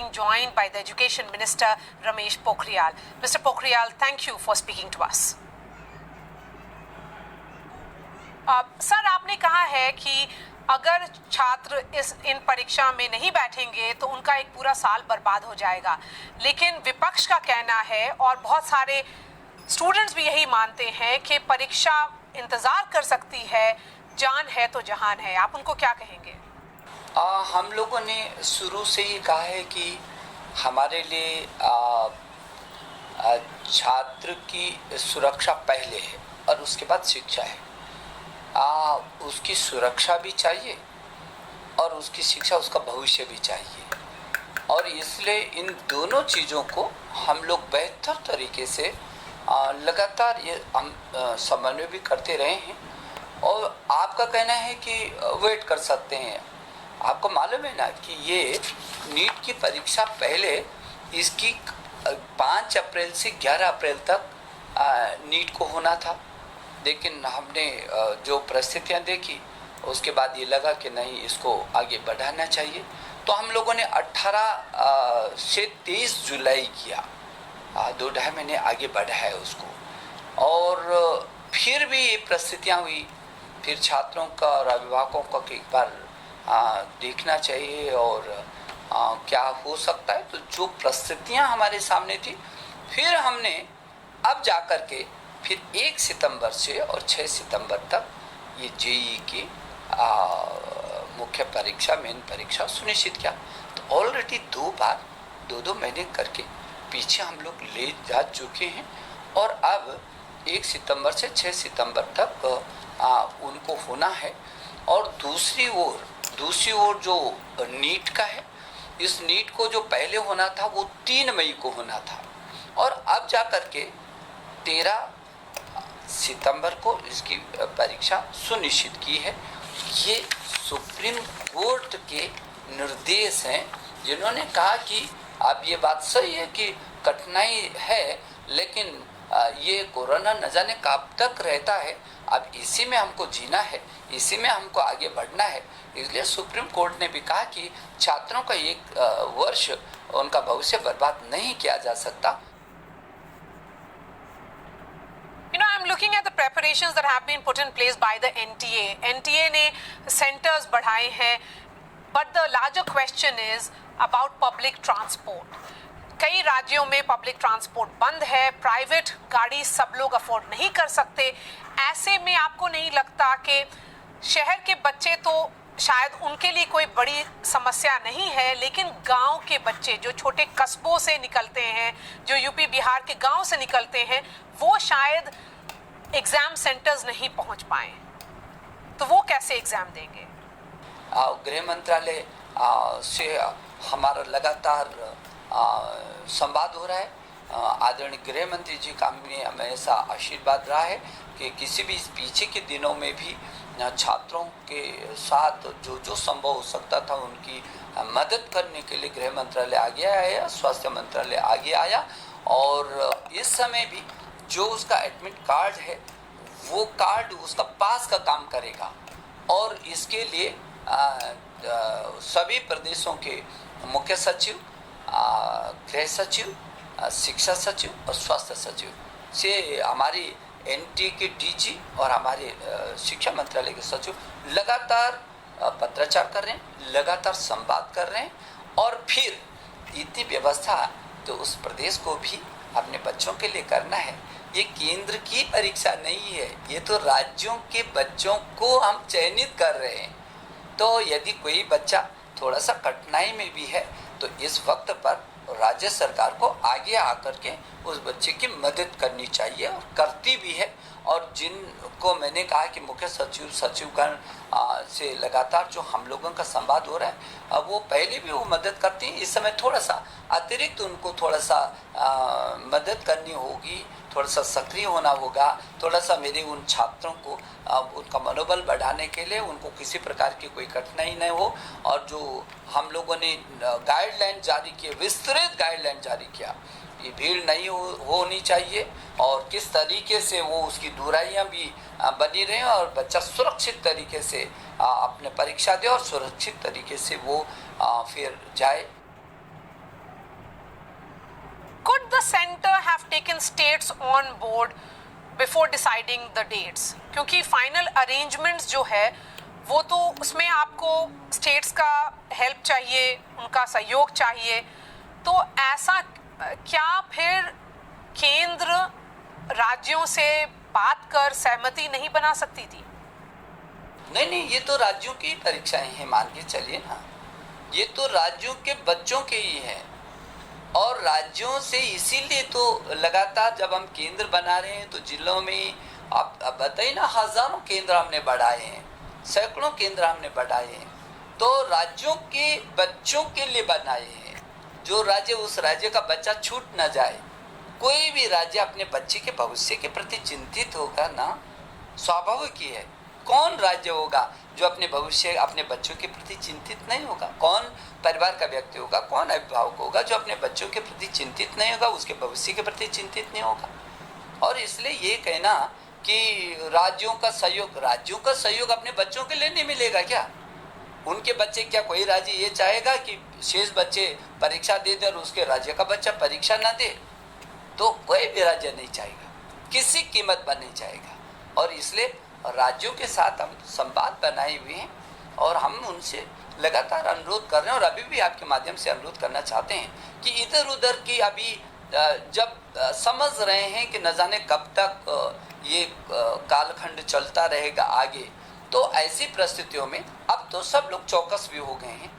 being joined by the Education Minister Ramesh Pokhriyal. Mr. Pokhriyal, thank you for speaking to us. Sir, आपने कहा है कि अगर छात्र इन परीक्षा में नहीं बैठेंगे तो उनका एक पूरा साल बर्बाद हो जाएगा, लेकिन विपक्ष का कहना है और बहुत सारे स्टूडेंट्स भी यही मानते हैं कि परीक्षा इंतज़ार कर सकती है, जान है तो जहान है। आप उनको क्या कहेंगे? हम लोगों ने शुरू से ही कहा है कि हमारे लिए छात्र की सुरक्षा पहले है और उसके बाद शिक्षा है। उसकी सुरक्षा भी चाहिए और उसकी शिक्षा, उसका भविष्य भी चाहिए, और इसलिए इन दोनों चीज़ों को हम लोग बेहतर तरीके से लगातार ये हम समन्वय भी करते रहे हैं। और आपका कहना है कि वेट कर सकते हैं, आपको मालूम है ना कि ये नीट की परीक्षा पहले इसकी 5 अप्रैल से 11 अप्रैल तक नीट को होना था, लेकिन हमने जो परिस्थितियाँ देखी उसके बाद ये लगा कि नहीं, इसको आगे बढ़ाना चाहिए। तो हम लोगों ने 18 से 23 जुलाई किया, 2-2.5 महीने आगे बढ़ाया उसको। और फिर भी ये परिस्थितियाँ हुई, फिर छात्रों का और अभिभावकों का एक बार देखना चाहिए और क्या हो सकता है। तो जो परिस्थितियाँ हमारे सामने थी, फिर हमने अब जा कर के फिर 1 सितंबर से और 6 सितंबर तक ये जेईई की मुख्य परीक्षा, मेन परीक्षा सुनिश्चित किया। तो ऑलरेडी 2 बार 2-2 महीने करके पीछे हम लोग ले जा चुके हैं, और अब 1 सितंबर से 6 सितंबर तक उनको होना है। और दूसरी ओर जो नीट का है, इस नीट को जो पहले होना था वो 3 मई को होना था, और अब जा कर के 13 सितंबर को इसकी परीक्षा सुनिश्चित की है। ये सुप्रीम कोर्ट के निर्देश हैं, जिन्होंने कहा कि अब ये बात सही है कि कठिनाई है, लेकिन ये कोरोना न जाने कब तक रहता है, अब इसी में हमको जीना है, इसी में हमको आगे बढ़ना है। इसलिए सुप्रीम कोर्ट ने भी कहा कि छात्रों का 1 वर्ष उनका भविष्य बर्बाद नहीं किया जा सकता। You know, I'm looking at the preparations that have been put in place by the NTA. NTA ने centers बढ़ाए हैं, but the larger question is about public transport. कई राज्यों में पब्लिक ट्रांसपोर्ट बंद है, प्राइवेट गाड़ी सब लोग अफोर्ड नहीं कर सकते। ऐसे में आपको नहीं लगता कि शहर के बच्चे तो शायद उनके लिए कोई बड़ी समस्या नहीं है, लेकिन गांव के बच्चे जो छोटे कस्बों से निकलते हैं, जो यूपी बिहार के गांव से निकलते हैं, वो शायद एग्ज़ाम सेंटर्स नहीं पहुंच पाए, तो वो कैसे एग्ज़ाम देंगे? गृह मंत्रालय से हमारा लगातार संवाद हो रहा है। आदरणीय गृह मंत्री जी का हमें हमेशा आशीर्वाद रहा है कि किसी भी पीछे के दिनों में भी छात्रों के साथ जो संभव हो सकता था उनकी मदद करने के लिए गृह मंत्रालय आगे आया, स्वास्थ्य मंत्रालय आगे आया, और इस समय भी जो उसका एडमिट कार्ड है वो कार्ड उसका पास का काम करेगा। और इसके लिए सभी प्रदेशों के मुख्य सचिव, गृह सचिव, शिक्षा सचिव और स्वास्थ्य सचिव से हमारी एनटी के डीजी और हमारे शिक्षा मंत्रालय के सचिव लगातार पत्राचार कर रहे हैं, लगातार संवाद कर रहे हैं। और फिर इतनी व्यवस्था तो उस प्रदेश को भी अपने बच्चों के लिए करना है। ये केंद्र की परीक्षा नहीं है, ये तो राज्यों के बच्चों को हम चयनित कर रहे हैं। तो यदि कोई बच्चा थोड़ा सा कठिनाई में भी है तो इस वक्त पर राज्य सरकार को आगे आकर के उस बच्चे की मदद करनी चाहिए, और करती भी है। और जिनको मैंने कहा कि मुख्य सचिवगण से लगातार जो हम लोगों का संवाद हो रहा है, वो पहले भी वो मदद करती हैं। इस समय थोड़ा सा अतिरिक्त उनको थोड़ा सा मदद करनी होगी, थोड़ा सा सक्रिय होना होगा, थोड़ा सा मेरे उन छात्रों को उनका मनोबल बढ़ाने के लिए उनको किसी प्रकार की कोई कठिनाई नहीं हो। और जो हम लोगों ने गाइडलाइन जारी किए, विस्तृत गाइडलाइन जारी किया, ये भीड़ नहीं होनी चाहिए, और किस तरीके से वो उसकी दूरियां भी बनी रहें और बच्चा सुरक्षित तरीके से अपने परीक्षा दे और सुरक्षित तरीके से वो फिर जाए। taken states on board before deciding the dates? क्योंकि final arrangements जो है वो तो उसमें आपको states का help चाहिए, उनका सहयोग चाहिए, तो ऐसा क्या फिर केंद्र राज्यों से बात कर सहमति नहीं बना सकती थी? नहीं, ये तो राज्यों की परीक्षाएं हैं, मान के चलिए ना, ये तो राज्यों के बच्चों के ही है। और राज्यों से इसीलिए तो लगातार जब हम केंद्र बना रहे हैं तो जिलों में आप बताइए ना, हजारों केंद्र हमने बढ़ाए हैं, सैकड़ों केंद्र हमने बढ़ाए हैं, तो राज्यों के बच्चों के लिए बनाए हैं। जो राज्य, उस राज्य का बच्चा छूट ना जाए। कोई भी राज्य अपने बच्चे के भविष्य के प्रति चिंतित होगा ना, स्वाभाविक ही है। कौन राज्य होगा जो अपने भविष्य, अपने बच्चों के प्रति चिंतित नहीं होगा? कौन परिवार का व्यक्ति होगा, कौन अभिभावक होगा जो अपने बच्चों के प्रति चिंतित नहीं होगा, उसके भविष्य के प्रति चिंतित नहीं होगा? और इसलिए ये कहना कि राज्यों का सहयोग अपने बच्चों के लिए नहीं मिलेगा क्या? उनके बच्चे, क्या कोई राज्य ये चाहेगा कि शेष बच्चे परीक्षा दे दे और उसके राज्य का बच्चा परीक्षा ना दे? तो कोई भी राज्य नहीं चाहेगा, किसी कीमत पर नहीं चाहेगा। और इसलिए राज्यों के साथ हम संवाद बनाए हुए हैं और हम उनसे लगातार अनुरोध कर रहे हैं, और अभी भी आपके माध्यम से अनुरोध करना चाहते हैं कि इधर उधर की अभी जब समझ रहे हैं कि न जाने कब तक ये कालखंड चलता रहेगा आगे, तो ऐसी परिस्थितियों में अब तो सब लोग चौकस भी हो गए हैं